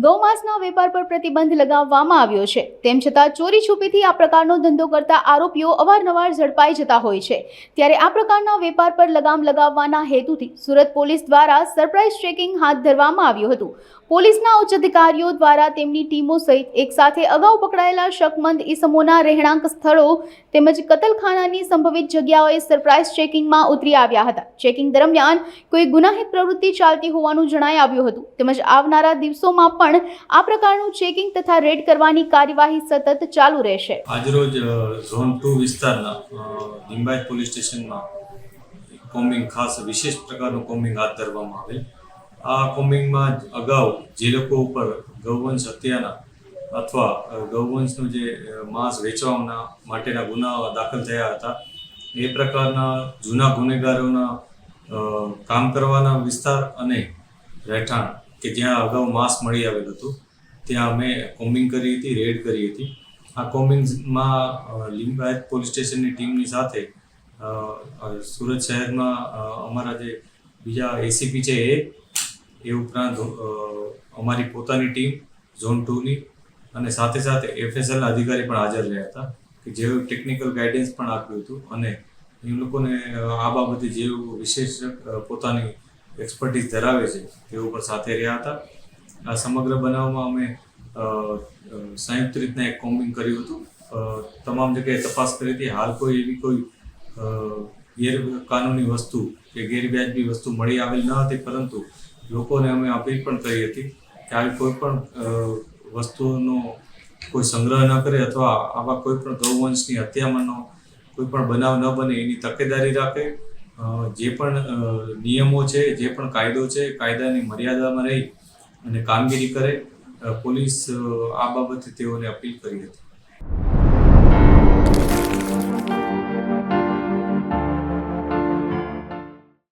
ગૌમાંસના વેપાર પર પ્રતિબંધ લગાવવામાં આવ્યો છે। તેમ છતાં ચોરી છુપીથી આ પ્રકારનો ધંધો કરતા આરોપીઓ અવારનવાર ઝડપાઈ જતા હોય છે। ત્યારે આ પ્રકારના વેપાર પર લગામ લગાવવાના હેતુથી સુરત પોલીસ દ્વારા સરપ્રાઇઝ ચેકિંગ હાથ ધરવામાં આવ્યું હતું। પોલીસના ઉચ્ચ અધિકારીઓ દ્વારા તેમની ટીમો સહિત એકસાથે અગાઉ પકડાયેલા શકમંદ ઈસમોના રહેણાંક સ્થળો તેમજ કતલખાનાની સંભવિત જગ્યાઓએ સરપ્રાઇઝ ચેકિંગમાં ઉતરી આવ્યા હતા। ચેકિંગ દરમિયાન કોઈ ગુનાહિત પ્રવૃત્તિ ચાલતી હોવાનું જણાઈ આવ્યું હતું તેમજ આવનારા દિવસોમાં પણ આ પ્રકારનું ચેકિંગ તથા રેડ કરવાની કાર્યવાહી સતત ચાલુ રહેશે। આજરોજ ઝોન 2 વિસ્તારના લિંબાયત પોલીસ સ્ટેશનમાં કોમ્બિંગ ખાસ વિશેષ પ્રકારનું કોમ્બિંગ હાથ ધરવામાં આવેલ। આ કોમ્બિંગમાં અગાઉ જે લોકો ઉપર ગૌવંશ હત્યાના અથવા ગૌવંશનું જે માંસ વેચવાના માટેના ગુનાઓ દાખલ થયા હતા એ પ્રકારના જૂના ગુનેગારોના કામ કરવાના વિસ્તાર અને રહેઠાણ કે જ્યાં અગાઉ માંસ મળી આવેલ હતું ત્યાં અમે કોમ્બિંગ કરી હતી, રેડ કરી હતી। આ કોમ્બિંગમાં લિંબાયત પોલીસ સ્ટેશનની ટીમની સાથે સુરત શહેરમાં અમારા જે બીજા એસીપી છે એ ઉપરાંત અમારી પોતાની ટીમ ઝોન 2ની અને સાથે સાથે એફએસએલના અધિકારી પણ હાજર રહ્યા હતા કે જેઓ ટેકનિકલ ગાઈડન્સ પણ આપ્યું હતું અને એ લોકોને આ બાબતે જેઓ વિશેષ પોતાની એક્સપર્ટીઝ ધરાવે છે તેઓ પણ સાથે રહ્યા હતા। આ સમગ્ર બનાવમાં અમે સંયુક્ત રીતના એક કોમ્બિંગ કર્યું હતું। તમામ જગ્યાએ તપાસ કરી હતી। હાલ કોઈ એવી કોઈ ગેરકાનૂની વસ્તુ કે ગેરવ્યાજબી વસ્તુ મળી આવેલ ન હતી, પરંતુ લોકોને અમે અપીલ પણ કરી હતી કે આવી કોઈ પણ વસ્તુનો કોઈ સંગ્રહ ન કરે અથવા આવા કોઈ પણ ગૌવંશની હત્યામાંનો કોઈ પણ બનાવ ન બને એની તકેદારી રાખે। જે પણ નિયમો છે, જે પણ કાયદો છે, કાયદાની મર્યાદામાં રહી અને કામગીરી કરે। પોલીસ આ બાબતે તેઓને અપીલ કરી હતી।